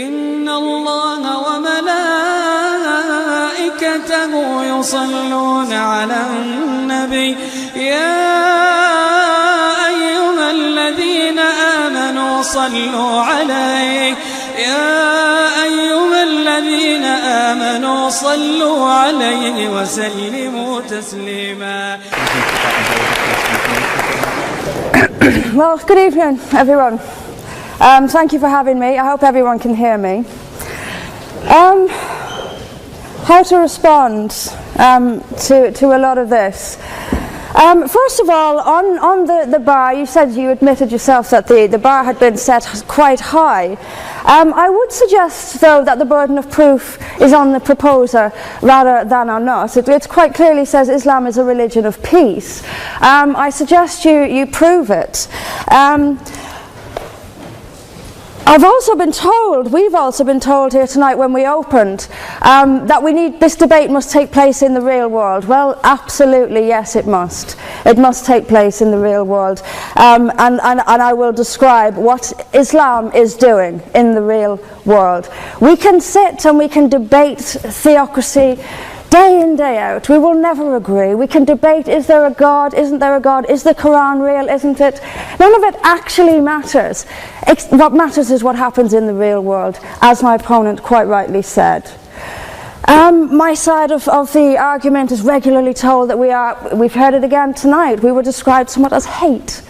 إن الله وملائكته يصلون على النبي يا أيها الذين آمنوا صلوا عليه وسلموا تسليما. Well, good evening, everyone. Thank you for having me. I hope everyone can hear me. How to respond to a lot of this. First of all, on the bar, you said you admitted yourself that the bar had been set quite high. I would suggest, though, that the burden of proof is on the proposer rather than on us. It quite clearly says Islam is a religion of peace. I suggest you prove it. We've also been told here tonight when we opened that this debate must take place in the real world. Well, absolutely, yes, it must. It must take place in the real world. And I will describe what Islam is doing in the real world. We can sit and we can debate theocracy day in, day out. We will never agree. We can debate, is there a God, isn't there a God, is the Quran real, isn't it? None of it actually matters. What matters is what happens in the real world, as my opponent quite rightly said. My side of the argument is regularly told that we've heard it again tonight, we were described somewhat as hate.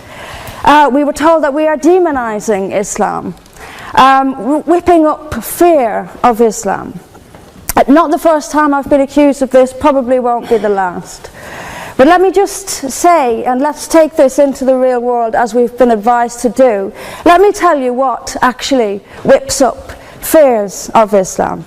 We were told that we are demonizing Islam, whipping up fear of Islam. Not the first time I've been accused of this, probably won't be the last. But let me just say, and let's take this into the real world as we've been advised to do. Let me tell you what actually whips up fears of Islam.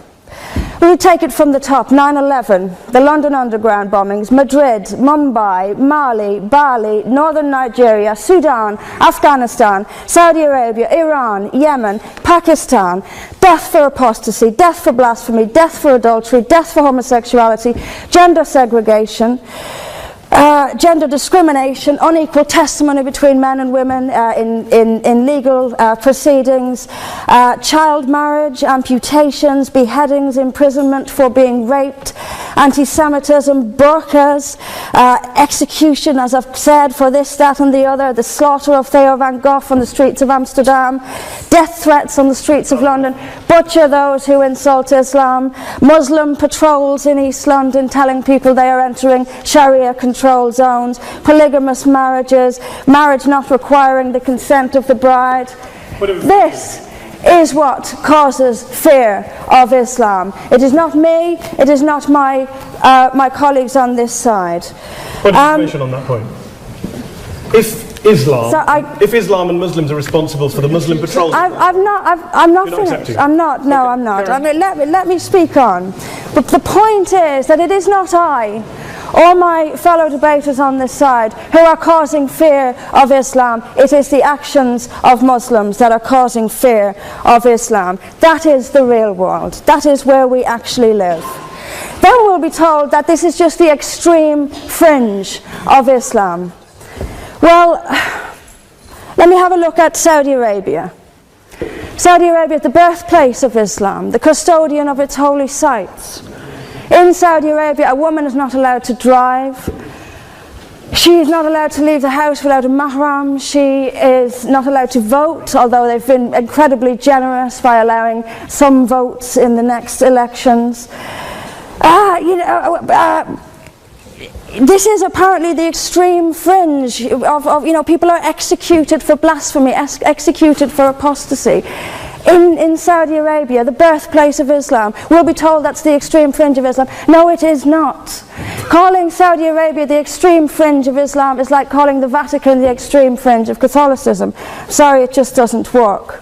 We take it from the top. 9/11, the London Underground bombings, Madrid, Mumbai, Mali, Bali, Northern Nigeria, Sudan, Afghanistan, Saudi Arabia, Iran, Yemen, Pakistan, death for apostasy, death for blasphemy, death for adultery, death for homosexuality, gender segregation, gender discrimination, unequal testimony between men and women in legal proceedings, child marriage, amputations, beheadings, imprisonment for being raped, anti-Semitism, burqas, execution, as I've said, for this, that and the other, the slaughter of Theo van Gogh on the streets of Amsterdam, death threats on the streets of London, butcher those who insult Islam, Muslim patrols in East London telling people they are entering Sharia control zones, polygamous marriages, marriage not requiring the consent of the bride. This is what causes fear of Islam. It is not me, it is not my colleagues on this side. What information on that point? If Islam and Muslims are responsible for the Muslim patrols, I'm not finished. I'm not. I mean, let me speak on. But the point is that it is not I or my fellow debaters on this side who are causing fear of Islam. It is the actions of Muslims that are causing fear of Islam. That is the real world. That is where we actually live. Then we'll be told that this is just the extreme fringe of Islam. Well, let me have a look at Saudi Arabia. Saudi Arabia is the birthplace of Islam, the custodian of its holy sites. In Saudi Arabia, a woman is not allowed to drive. She is not allowed to leave the house without a mahram. She is not allowed to vote, although they've been incredibly generous by allowing some votes in the next elections. This is apparently the extreme fringe of people are executed for blasphemy, executed for apostasy. In Saudi Arabia, the birthplace of Islam, we'll be told that's the extreme fringe of Islam. No, it is not. Calling Saudi Arabia the extreme fringe of Islam is like calling the Vatican the extreme fringe of Catholicism. Sorry, it just doesn't work.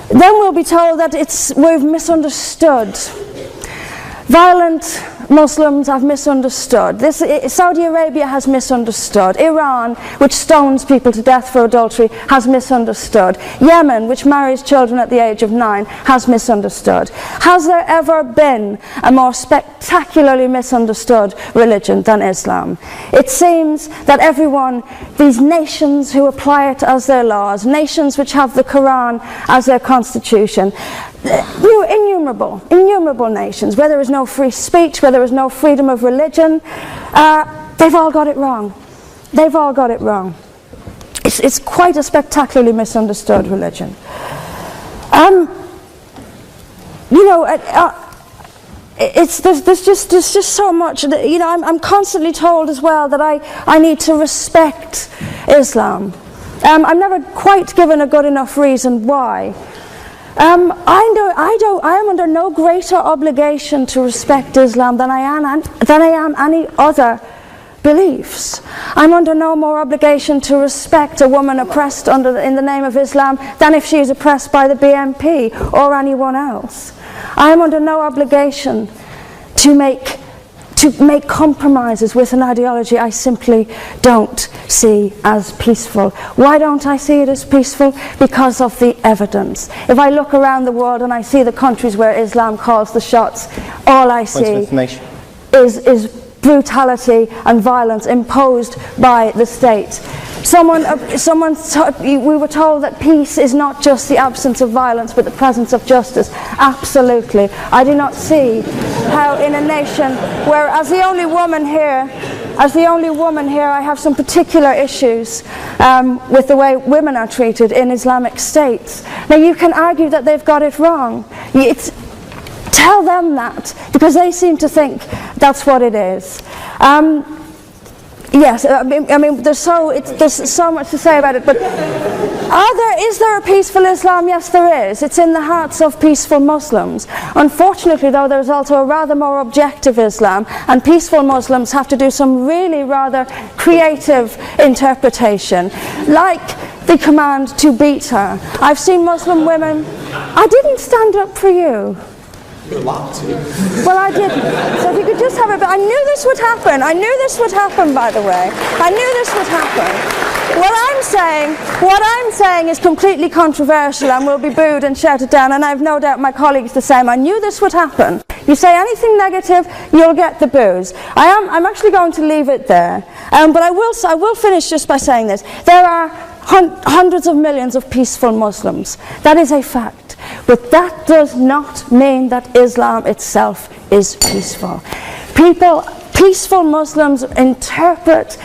Then we'll be told that we've misunderstood. Violent Muslims have misunderstood. Saudi Arabia has misunderstood. Iran, which stones people to death for adultery, has misunderstood. Yemen, which marries children at the age of 9, has misunderstood. Has there ever been a more spectacularly misunderstood religion than Islam? It seems that these nations who apply it as their laws, nations which have the Quran as their constitution, innumerable nations, where there is no free speech, where there is no freedom of religion, they've all got it wrong. They've all got it wrong. It's quite a spectacularly misunderstood religion. There's just so much. I'm constantly told as well that I need to respect Islam. I'm never quite given a good enough reason why. I am under no greater obligation to respect Islam than I am any other beliefs. I'm under no more obligation to respect a woman oppressed in the name of Islam than if she is oppressed by the BNP or anyone else. I am under no obligation to make compromises with an ideology I simply don't see as peaceful. Why don't I see it as peaceful? Because of the evidence. If I look around the world and I see the countries where Islam calls the shots, all I see is brutality and violence imposed by the state. We were told that peace is not just the absence of violence but the presence of justice. Absolutely. I do not see how in a nation where, as the only woman here, I have some particular issues with the way women are treated in Islamic states. Now you can argue that they've got it wrong. Tell them that, because they seem to think that's what it is. Yes, I mean, there's so much to say about it, but is there a peaceful Islam? Yes, there is. It's in the hearts of peaceful Muslims. Unfortunately, though, there's also a rather more objective Islam, and peaceful Muslims have to do some really rather creative interpretation, like the command to beat her. I've seen Muslim women. I didn't stand up for you. You're allowed to. Well, I didn't. So if you could just have it. But I knew this would happen. I knew this would happen, by the way. I knew this would happen. What I'm saying is completely controversial and will be booed and shouted down, and I have no doubt my colleagues the same. I knew this would happen. You say anything negative, you'll get the boos. I'm actually going to leave it there. But I will finish just by saying this. There are hundreds of millions of peaceful Muslims. That is a fact. But that does not mean that Islam itself is peaceful. Peaceful Muslims interpret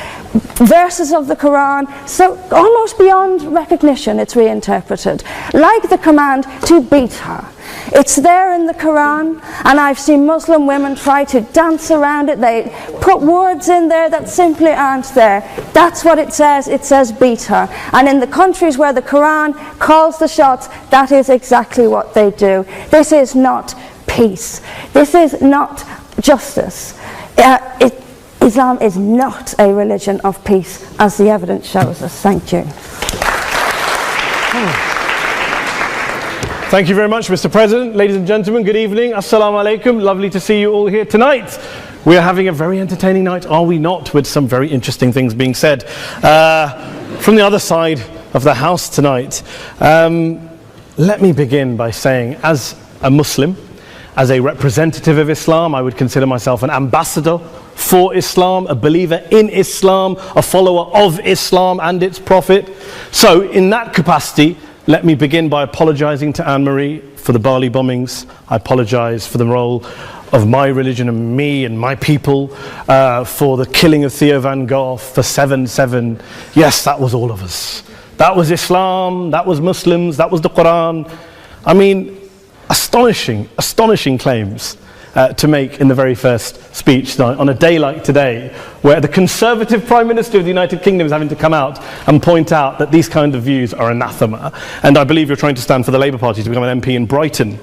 verses of the Quran so almost beyond recognition. It's reinterpreted, like the command to beat her. It's there in the Quran, and I've seen Muslim women try to dance around it. They put words in there that simply aren't there. That's what it says. It says beat her. And in the countries where the Quran calls the shots, that is exactly what they do. This is not peace. This is not justice. Islam is not a religion of peace, as the evidence shows us. Thank you. Thank you very much, Mr. President. Ladies and gentlemen, good evening. Assalamu alaikum. Lovely to see you all here tonight. We are having a very entertaining night, are we not, with some very interesting things being said from the other side of the house tonight. Let me begin by saying, as a Muslim, as a representative of Islam, I would consider myself an ambassador for Islam, a believer in Islam, a follower of Islam and its Prophet. So in that capacity, let me begin by apologizing to Anne-Marie for the Bali bombings. I apologize for the role of my religion and me and my people, for the killing of Theo van Gogh, for 7/7. Yes, that was all of us. That was Islam, that was Muslims, that was the Quran. I mean, astonishing claims to make in the very first speech tonight, on a day like today, where the Conservative Prime Minister of the United Kingdom is having to come out and point out that these kind of views are anathema. And I believe you're trying to stand for the Labour Party to become an MP in Brighton.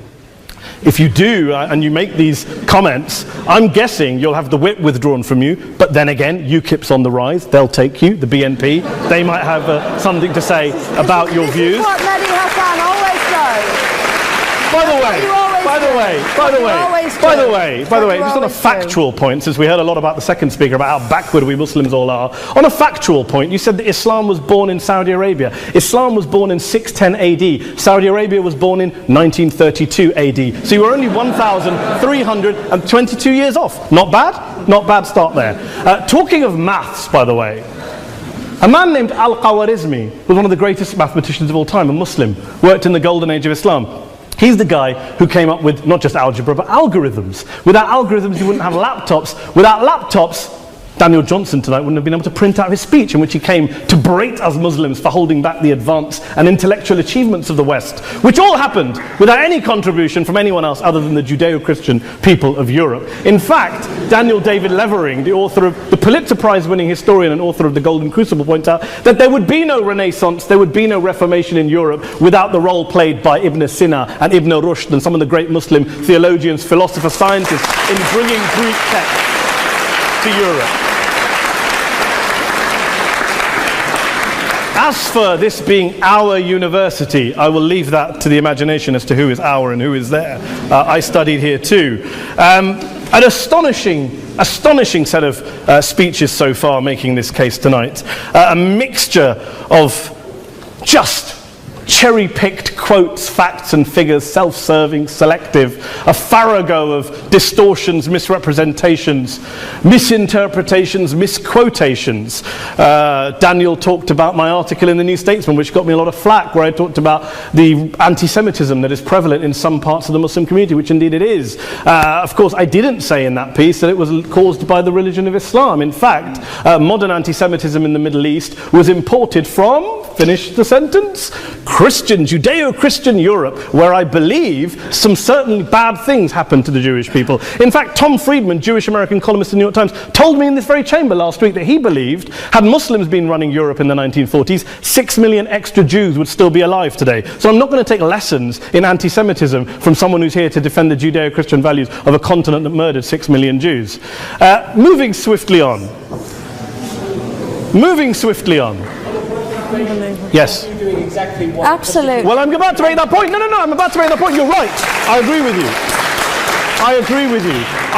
If you do, and you make these comments, I'm guessing you'll have the whip withdrawn from you, but then again, UKIP's on the rise, they'll take you, the BNP, they might have something to say about your views. This is what Mehdi Hassan always does. By the way, just on a factual point, since we heard a lot about the second speaker, about how backward we Muslims all are, on a factual point, you said that Islam was born in Saudi Arabia. Islam was born in 610 AD. Saudi Arabia was born in 1932 AD. So you were only 1,322 years off. Not bad? Not bad start there. Talking of maths, by the way, a man named Al-Khwarizmi was one of the greatest mathematicians of all time, a Muslim, worked in the golden age of Islam. He's the guy who came up with not just algebra, but algorithms. Without algorithms, you wouldn't have laptops. Without laptops, Daniel Johnson tonight wouldn't have been able to print out his speech in which he came to berate us Muslims for holding back the advance and intellectual achievements of the West, which all happened without any contribution from anyone else other than the Judeo-Christian people of Europe. In fact, Daniel David Levering, the author of the Pulitzer Prize-winning historian and author of The Golden Crucible, points out that there would be no Renaissance, there would be no Reformation in Europe without the role played by Ibn Sina and Ibn Rushd and some of the great Muslim theologians, philosophers, scientists in bringing Greek texts to Europe. As for this being our university, I will leave that to the imagination as to who is our and who is there. I studied here too. An astonishing set of speeches so far making this case tonight. A mixture of just cherry-picked quotes, facts and figures, self-serving, selective, a farrago of distortions, misrepresentations, misinterpretations, misquotations. Daniel talked about my article in the New Statesman, which got me a lot of flack, where I talked about the anti-Semitism that is prevalent in some parts of the Muslim community, which indeed it is. Of course, I didn't say in that piece that it was caused by the religion of Islam. In fact, modern anti-Semitism in the Middle East was imported from, finish the sentence, Christian, Judeo-Christian Europe, where I believe some certainly bad things happened to the Jewish people. In fact, Tom Friedman, Jewish-American columnist in the New York Times, told me in this very chamber last week that he believed, had Muslims been running Europe in the 1940s, 6 million extra Jews would still be alive today. So I'm not going to take lessons in anti-Semitism from someone who's here to defend the Judeo-Christian values of a continent that murdered 6 million Jews. Moving swiftly on. Yes. Absolutely. Well, I'm about to make that point. No, I'm about to make that point. You're right. I agree with you. I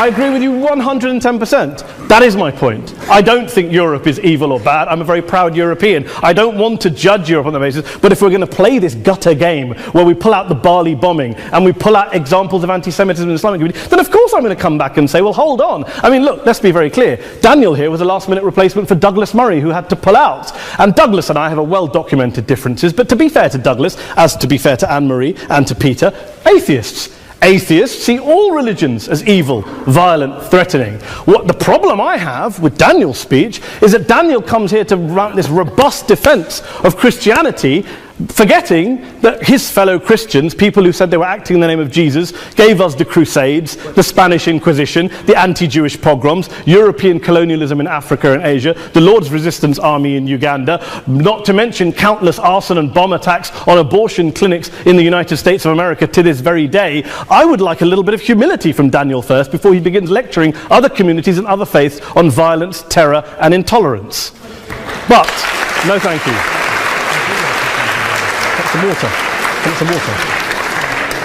agree with you 110%. That is my point. I don't think Europe is evil or bad. I'm a very proud European. I don't want to judge Europe on that basis, but if we're going to play this gutter game where we pull out the Bali bombing and we pull out examples of anti-Semitism in the Islamic community, then of course I'm going to come back and say, well, hold on. I mean, look, let's be very clear. Daniel here was a last-minute replacement for Douglas Murray, who had to pull out. And Douglas and I have a well-documented differences, but to be fair to Douglas, as to be fair to Anne-Marie and to Peter, atheists. Atheists see all religions as evil, violent, threatening. What the problem I have with Daniel's speech is that Daniel comes here to write this robust defense of Christianity, forgetting that his fellow Christians, people who said they were acting in the name of Jesus, gave us the Crusades, the Spanish Inquisition, the anti-Jewish pogroms, European colonialism in Africa and Asia, the Lord's Resistance Army in Uganda, not to mention countless arson and bomb attacks on abortion clinics in the United States of America to this very day. I would like a little bit of humility from Daniel first before he begins lecturing other communities and other faiths on violence, terror and intolerance. But, no thank you. Some water.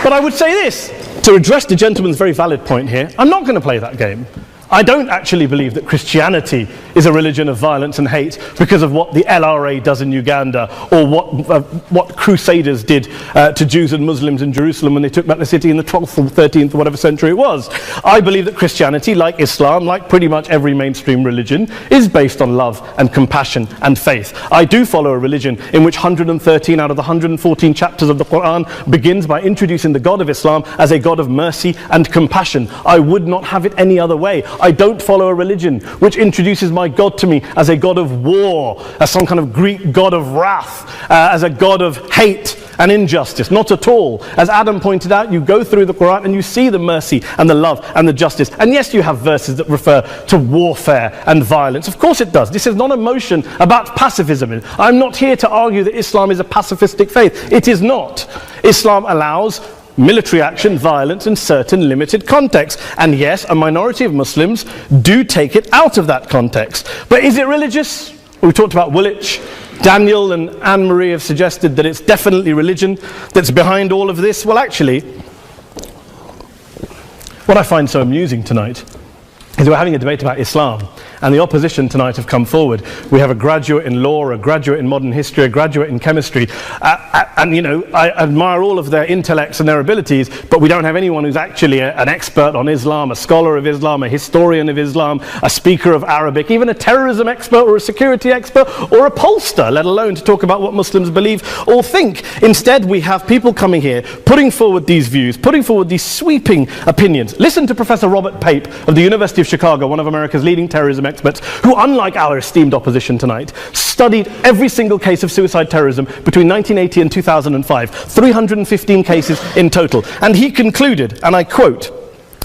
But I would say this, to address the gentleman's very valid point here, I'm not going to play that game. I don't actually believe that Christianity is a religion of violence and hate because of what the LRA does in Uganda or what Crusaders did to Jews and Muslims in Jerusalem when they took back the city in the 12th or 13th or whatever century it was. I believe that Christianity, like Islam, like pretty much every mainstream religion, is based on love and compassion and faith. I do follow a religion in which 113 out of the 114 chapters of the Quran begins by introducing the God of Islam as a God of mercy and compassion. I would not have it any other way. I don't follow a religion which introduces my God to me as a God of war, as some kind of Greek God of wrath, as a God of hate and injustice. Not at all. As Adam pointed out, you go through the Quran and you see the mercy and the love and the justice. And yes, you have verses that refer to warfare and violence. Of course it does. This is not a motion about pacifism. I'm not here to argue that Islam is a pacifistic faith. It is not. Islam allows military action, violence in certain limited contexts. And yes, a minority of Muslims do take it out of that context. But is it religious? We talked about Woolwich. Daniel and Anne-Marie have suggested that it's definitely religion that's behind all of this. Well, actually, What I find so amusing tonight is we're having a debate about Islam, and the opposition tonight have come forward. We have a graduate in law, a graduate in modern history, a graduate in chemistry, and you know, I admire all of their intellects and their abilities, but we don't have anyone who's actually an expert on Islam, a scholar of Islam, a historian of Islam, a speaker of Arabic, even a terrorism expert or a security expert or a pollster, let alone to talk about what Muslims believe or think. Instead, we have people coming here, putting forward these views, putting forward these sweeping opinions. Listen to Professor Robert Pape of the University of Chicago, one of America's leading terrorism experts, who, unlike our esteemed opposition tonight, studied every single case of suicide terrorism between 1980 and 2005, 315 cases in total. And he concluded, and I quote,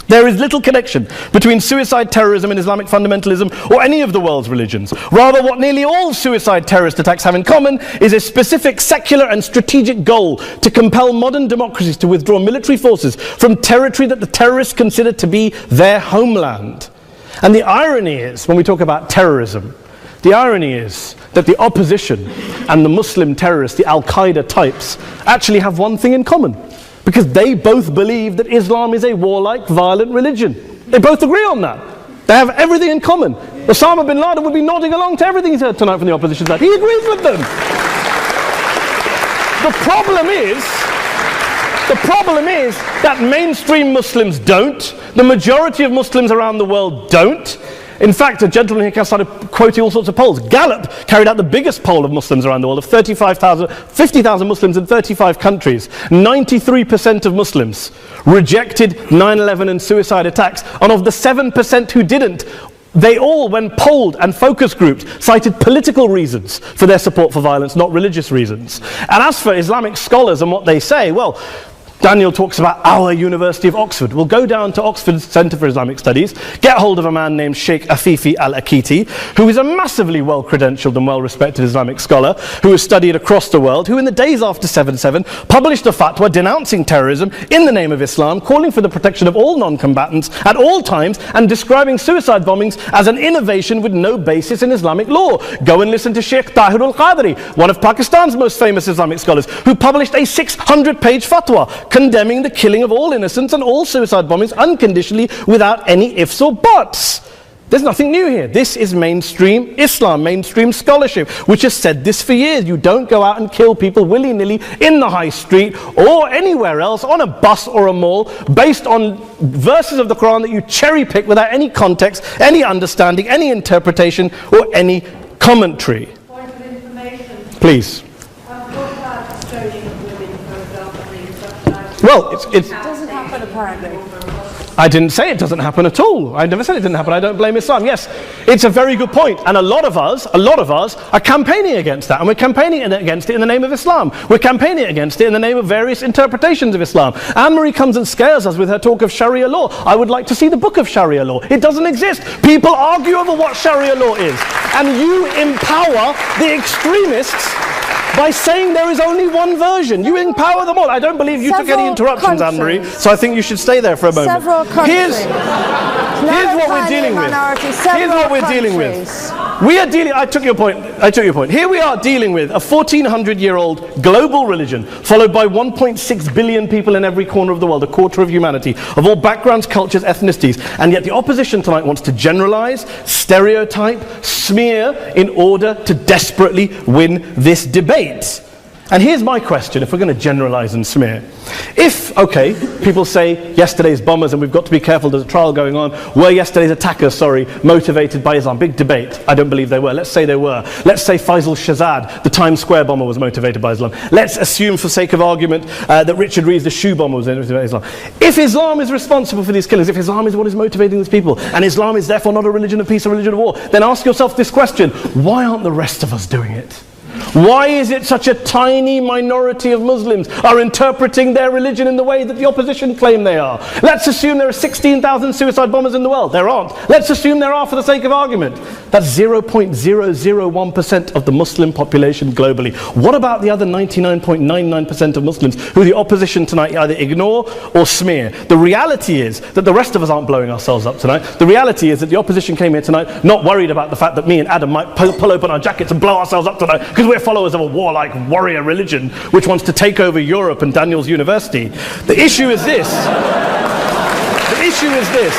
"There is little connection between suicide terrorism and Islamic fundamentalism or any of the world's religions. Rather, what nearly all suicide terrorist attacks have in common is a specific secular and strategic goal to compel modern democracies to withdraw military forces from territory that the terrorists consider to be their homeland." And the irony is, when we talk about terrorism, the irony is that the opposition and the Muslim terrorists, the Al-Qaeda types, actually have one thing in common. Because they both believe that Islam is a warlike, violent religion. They both agree on that. They have everything in common. Osama bin Laden would be nodding along to everything he's heard tonight from the opposition side. He agrees with them. The problem is that mainstream Muslims don't. The majority of Muslims around the world don't. In fact, a gentleman here started quoting all sorts of polls. Gallup carried out the biggest poll of Muslims around the world, of 50,000 Muslims in 35 countries. 93% of Muslims rejected 9/11 and suicide attacks. And of the 7% who didn't, they all, when polled and focus grouped, cited political reasons for their support for violence, not religious reasons. And as for Islamic scholars and what they say, well, Daniel talks about our University of Oxford. We'll go down to Oxford's Centre for Islamic Studies, get hold of a man named Sheikh Afifi al-Akiti, who is a massively well-credentialed and well-respected Islamic scholar, who has studied across the world, who in the days after 7/7 published a fatwa denouncing terrorism in the name of Islam, calling for the protection of all non-combatants at all times, and describing suicide bombings as an innovation with no basis in Islamic law. Go and listen to Sheikh Tahir al-Qadri, one of Pakistan's most famous Islamic scholars, who published a 600-page fatwa condemning the killing of all innocents and all suicide bombings unconditionally without any ifs or buts. There's nothing new here. This is mainstream Islam, mainstream scholarship, which has said this for years. You don't go out and kill people willy-nilly in the high street or anywhere else, on a bus or a mall, based on verses of the Quran that you cherry-pick without any context, any understanding, any interpretation, or any commentary. Point of information. Please. What about stoning of women, for example? Well, it doesn't happen apparently. I didn't say it doesn't happen at all. I never said it didn't happen. I don't blame Islam. Yes, it's a very good point. And a lot of us are campaigning against that. And we're campaigning against it in the name of Islam. We're campaigning against it in the name of various interpretations of Islam. Anne-Marie comes and scares us with her talk of Sharia law. I would like to see the book of Sharia law. It doesn't exist. People argue over what Sharia law is. And you empower the extremists by saying there is only one version. You empower them all. I don't believe you took any interruptions, Anne-Marie, so I think you should stay there for a moment. Several countries. Here's what we're dealing with. Here's what we're dealing with. We are dealing, I took your point. Here we are dealing with a 1400-year-old global religion, followed by 1.6 billion people in every corner of the world, a quarter of humanity, of all backgrounds, cultures, ethnicities. And yet the opposition tonight wants to generalize, stereotype, smear, in order to desperately win this debate. And here's my question, if we're going to generalize and smear. If, okay, people say yesterday's bombers, and we've got to be careful, there's a trial going on, were yesterday's attackers, motivated by Islam? Big debate. I don't believe they were. Let's say they were. Let's say Faisal Shahzad, the Times Square bomber, was motivated by Islam. Let's assume, for sake of argument, that Richard Reeves, the shoe bomber, was motivated by Islam. If Islam is responsible for these killings, if Islam is what is motivating these people, and Islam is therefore not a religion of peace, a religion of war, then ask yourself this question: why aren't the rest of us doing it? Why is it such a tiny minority of Muslims are interpreting their religion in the way that the opposition claim they are? Let's assume there are 16,000 suicide bombers in the world. There aren't. Let's assume there are for the sake of argument. That's 0.001% of the Muslim population globally. What about the other 99.99% of Muslims who the opposition tonight either ignore or smear? The reality is that the rest of us aren't blowing ourselves up tonight. The reality is that the opposition came here tonight not worried about the fact that me and Adam might pull open our jackets and blow ourselves up tonight because we're followers of a warlike warrior religion which wants to take over Europe and Daniel's university. The issue is this. The issue is this.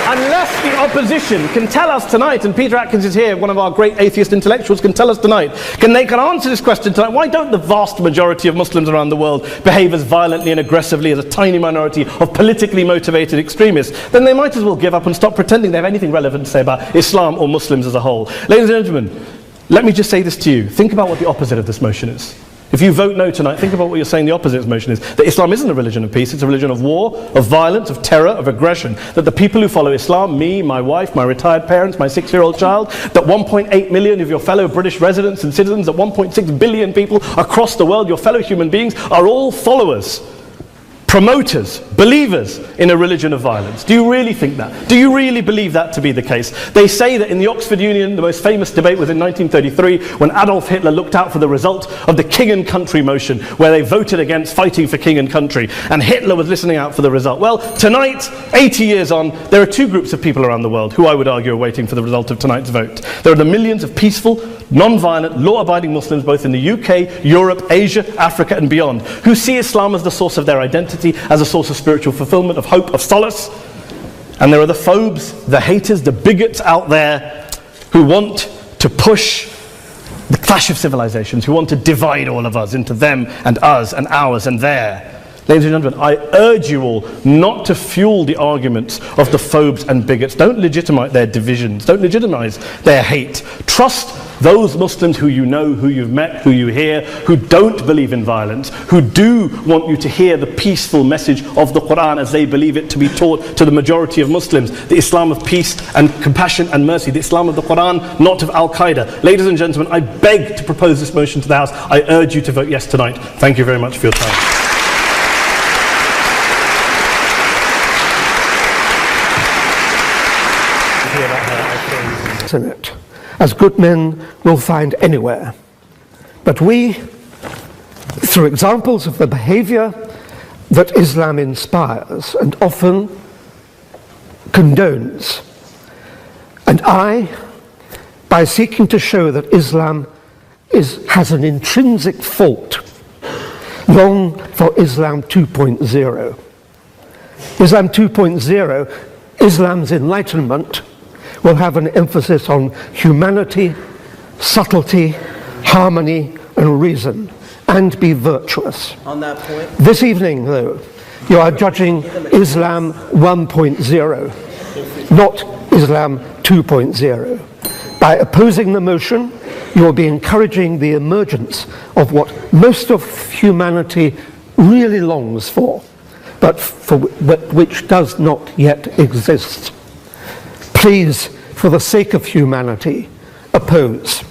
Unless the opposition can tell us tonight, and Peter Atkins is here, one of our great atheist intellectuals, can tell us tonight, can answer this question tonight, why don't the vast majority of Muslims around the world behave as violently and aggressively as a tiny minority of politically motivated extremists? Then they might as well give up and stop pretending they have anything relevant to say about Islam or Muslims as a whole. Ladies and gentlemen, let me just say this to you. Think about what the opposite of this motion is. If you vote no tonight, think about what you're saying the opposite of this motion is. That Islam isn't a religion of peace, it's a religion of war, of violence, of terror, of aggression. That the people who follow Islam, me, my wife, my retired parents, my 6-year-old child, that 1.8 million of your fellow British residents and citizens, that 1.6 billion people across the world, your fellow human beings, are all followers, promoters, believers in a religion of violence. Do you really think that? Do you really believe that to be the case? They say that in the Oxford Union, the most famous debate was in 1933, when Adolf Hitler looked out for the result of the King and Country motion, where they voted against fighting for king and country, and Hitler was listening out for the result. Well, tonight, 80 years on, there are two groups of people around the world who I would argue are waiting for the result of tonight's vote. There are the millions of peaceful, non-violent, law-abiding Muslims both in the UK, Europe, Asia, Africa and beyond, who see Islam as the source of their identity, as a source of spiritual fulfillment, of hope, of solace. And there are the phobes, the haters, the bigots out there who want to push the clash of civilizations, who want to divide all of us into them and us and ours and their. Ladies and gentlemen, I urge you all not to fuel the arguments of the phobes and bigots. Don't legitimize their divisions. Don't legitimize their hate. Trust those Muslims who you know, who you've met, who you hear, who don't believe in violence, who do want you to hear the peaceful message of the Quran as they believe it to be taught to the majority of Muslims. The Islam of peace and compassion and mercy. The Islam of the Quran, not of Al-Qaeda. Ladies and gentlemen, I beg to propose this motion to the House. I urge you to vote yes tonight. Thank you very much for your time. In it, as good men will find anywhere. But we, through examples of the behavior that Islam inspires and often condones, and by seeking to show that Islam has an intrinsic fault, long for Islam 2.0. Islam 2.0, Islam's enlightenment, will have an emphasis on humanity, subtlety, harmony, and reason, and be virtuous. On that point, this evening, though, you are judging Islam 1.0, not Islam 2.0. By opposing the motion, you will be encouraging the emergence of what most of humanity really longs for, but which does not yet exist. Please, for the sake of humanity, oppose.